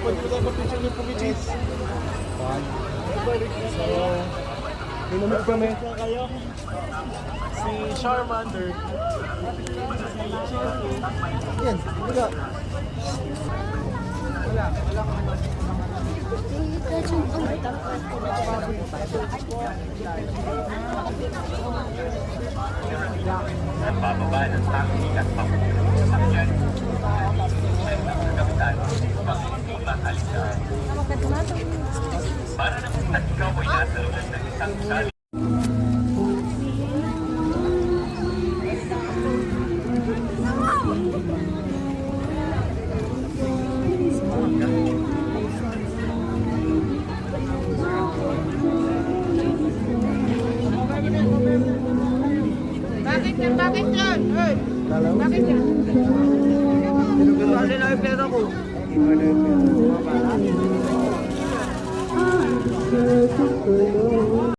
pwede ko tayo mag-picture ni Pugitsis. So, minumit kami. Kayo. Si Charmander. Yan, wala. Nagbababa ng taxi at papunta sa sasakyan. Ay nagkakapitan upang hindi makalimutan. Para naman at ikaw ay nasa loob ng isang sali. Bakit yan? Hey! Bakit yan? Kasi na yung pera ko. Ano yung